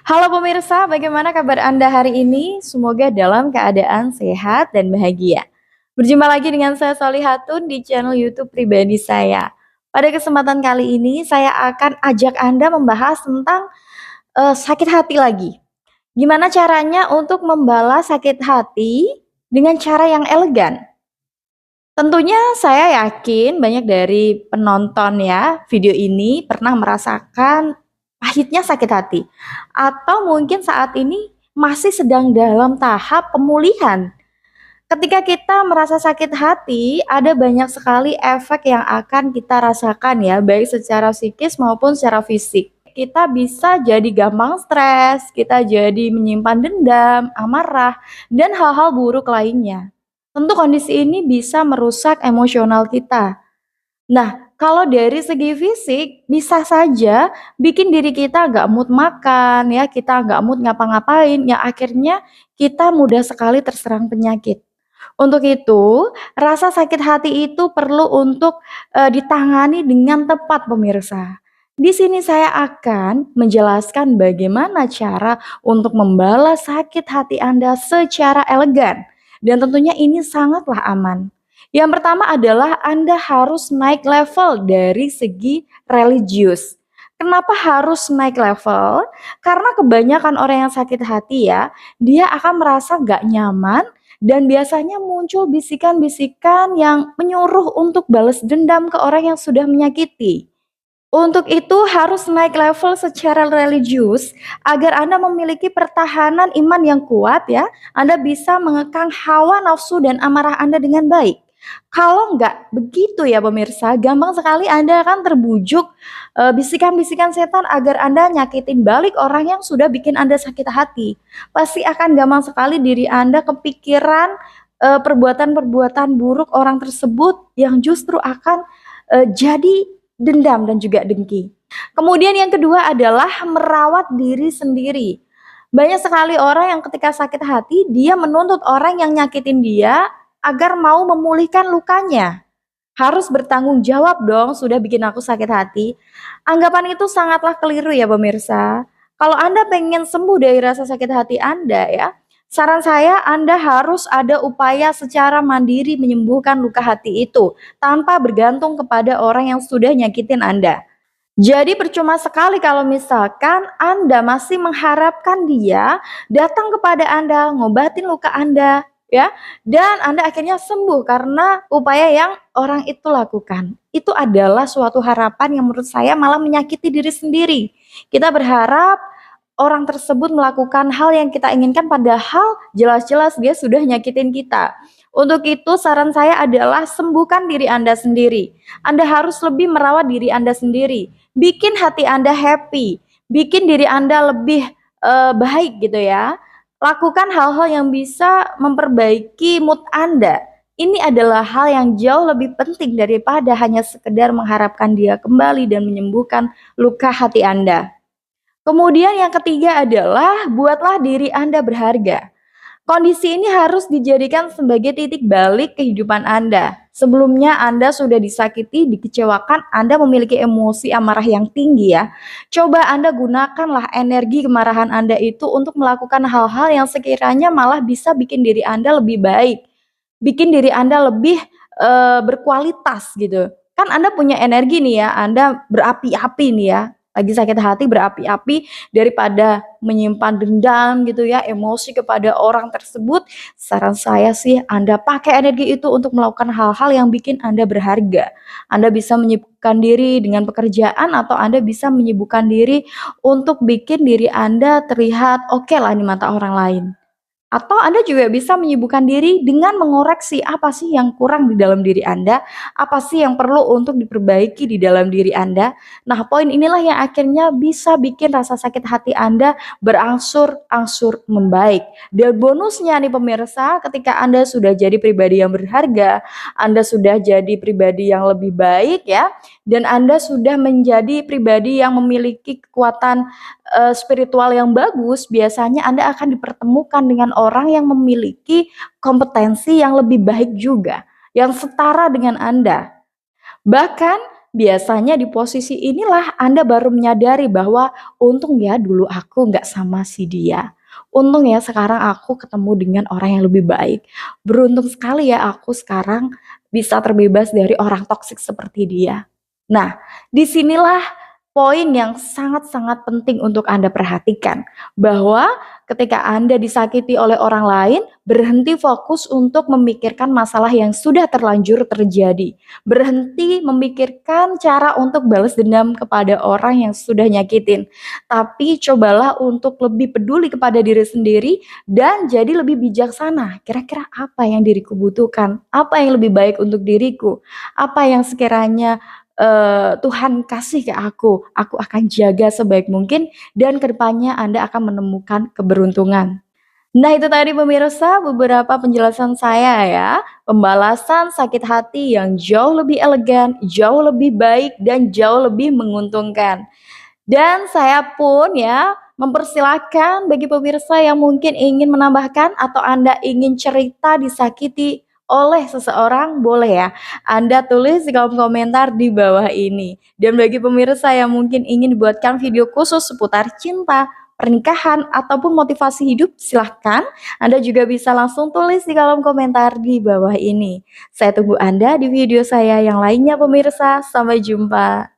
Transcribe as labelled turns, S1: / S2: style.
S1: Halo pemirsa, bagaimana kabar Anda hari ini? Semoga dalam keadaan sehat dan bahagia. Berjumpa lagi dengan saya Solihatun di channel YouTube pribadi saya. Pada kesempatan kali ini saya akan ajak Anda membahas tentang sakit hati lagi. Gimana caranya untuk membalas sakit hati dengan cara yang elegan? Tentunya saya yakin banyak dari penonton ya video ini pernah merasakan pahitnya sakit hati atau mungkin saat ini masih sedang dalam tahap pemulihan. Ketika kita merasa sakit hati, ada banyak sekali efek yang akan kita rasakan ya, baik secara psikis maupun secara fisik. Kita bisa jadi gampang stres, kita jadi menyimpan dendam, amarah, dan hal-hal buruk lainnya. Tentu kondisi ini bisa merusak emosional kita. Nah, kalau dari segi fisik bisa saja bikin diri kita nggak mood makan ya, kita nggak mood ngapa-ngapain, yang akhirnya kita mudah sekali terserang penyakit. Untuk itu, rasa sakit hati itu perlu untuk ditangani dengan tepat pemirsa. Di sini saya akan menjelaskan bagaimana cara untuk membalas sakit hati Anda secara elegan dan tentunya ini sangatlah aman. Yang pertama adalah Anda harus naik level dari segi religius. Kenapa harus naik level? Karena kebanyakan orang yang sakit hati ya, dia akan merasa gak nyaman dan biasanya muncul bisikan-bisikan yang menyuruh untuk balas dendam ke orang yang sudah menyakiti. Untuk itu harus naik level secara religius agar Anda memiliki pertahanan iman yang kuat ya. Anda bisa mengekang hawa nafsu dan amarah Anda dengan baik. Kalau nggak begitu ya pemirsa, gampang sekali Anda akan terbujuk bisikan-bisikan setan agar Anda nyakitin balik orang yang sudah bikin Anda sakit hati. Pasti akan gampang sekali diri Anda kepikiran perbuatan-perbuatan buruk orang tersebut yang justru akan jadi dendam dan juga dengki. Kemudian yang kedua adalah merawat diri sendiri. Banyak sekali orang yang ketika sakit hati, dia menuntut orang yang nyakitin dia agar mau memulihkan lukanya. Harus bertanggung jawab dong, sudah bikin aku sakit hati. Anggapan itu sangatlah keliru ya pemirsa. Kalau Anda pengen sembuh dari rasa sakit hati Anda ya, saran saya Anda harus ada upaya secara mandiri menyembuhkan luka hati itu tanpa bergantung kepada orang yang sudah nyakitin Anda. Jadi percuma sekali kalau misalkan Anda masih mengharapkan dia datang kepada Anda, ngobatin luka Anda, ya, dan Anda akhirnya sembuh karena upaya yang orang itu lakukan. Itu adalah suatu harapan yang menurut saya malah menyakiti diri sendiri. Kita berharap orang tersebut melakukan hal yang kita inginkan padahal jelas-jelas dia sudah nyakitin kita. Untuk itu saran saya adalah sembuhkan diri Anda sendiri. Anda harus lebih merawat diri Anda sendiri. Bikin hati Anda happy, bikin diri Anda lebih baik gitu ya. Lakukan hal-hal yang bisa memperbaiki mood Anda. Ini adalah hal yang jauh lebih penting daripada hanya sekedar mengharapkan dia kembali dan menyembuhkan luka hati Anda. Kemudian yang ketiga adalah buatlah diri Anda berharga. Kondisi ini harus dijadikan sebagai titik balik kehidupan Anda. Sebelumnya Anda sudah disakiti, dikecewakan, Anda memiliki emosi amarah yang tinggi ya. Coba Anda gunakanlah energi kemarahan Anda itu untuk melakukan hal-hal yang sekiranya malah bisa bikin diri Anda lebih baik. Bikin diri Anda lebih berkualitas gitu. Kan Anda punya energi nih ya, Anda berapi-api nih ya. Lagi sakit hati berapi-api daripada menyimpan dendam gitu ya, emosi kepada orang tersebut, saran saya sih Anda pakai energi itu untuk melakukan hal-hal yang bikin Anda berharga. Anda bisa menyibukkan diri dengan pekerjaan atau Anda bisa menyibukkan diri untuk bikin diri Anda terlihat oke lah di mata orang lain. Atau Anda juga bisa menyibukkan diri dengan mengoreksi apa sih yang kurang di dalam diri Anda, apa sih yang perlu untuk diperbaiki di dalam diri Anda. Nah, poin inilah yang akhirnya bisa bikin rasa sakit hati Anda berangsur-angsur membaik. Dan bonusnya nih pemirsa, ketika Anda sudah jadi pribadi yang berharga, Anda sudah jadi pribadi yang lebih baik ya, dan Anda sudah menjadi pribadi yang memiliki kekuatan spiritual yang bagus, biasanya Anda akan dipertemukan dengan orang yang memiliki kompetensi yang lebih baik juga, yang setara dengan Anda. Bahkan biasanya di posisi inilah Anda baru menyadari bahwa, "Untung ya dulu aku nggak sama si dia. Untung ya sekarang aku ketemu dengan orang yang lebih baik. Beruntung sekali ya aku sekarang bisa terbebas dari orang toksik seperti dia." Nah, disinilah poin yang sangat-sangat penting untuk Anda perhatikan, bahwa ketika Anda disakiti oleh orang lain, berhenti fokus untuk memikirkan masalah yang sudah terlanjur terjadi. Berhenti memikirkan cara untuk balas dendam kepada orang yang sudah nyakitin. Tapi cobalah untuk lebih peduli kepada diri sendiri dan jadi lebih bijaksana. Kira-kira apa yang diriku butuhkan? Apa yang lebih baik untuk diriku? Apa yang sekiranya Tuhan kasih ke aku akan jaga sebaik mungkin dan kedepannya Anda akan menemukan keberuntungan. Nah itu tadi pemirsa beberapa penjelasan saya ya, pembalasan sakit hati yang jauh lebih elegan, jauh lebih baik, dan jauh lebih menguntungkan. Dan saya pun ya, mempersilahkan bagi pemirsa yang mungkin ingin menambahkan atau Anda ingin cerita disakiti oleh seseorang, boleh ya, Anda tulis di kolom komentar di bawah ini. Dan bagi pemirsa yang mungkin ingin dibuatkan video khusus seputar cinta, pernikahan, ataupun motivasi hidup, silahkan Anda juga bisa langsung tulis di kolom komentar di bawah ini. Saya tunggu Anda di video saya yang lainnya pemirsa, sampai jumpa.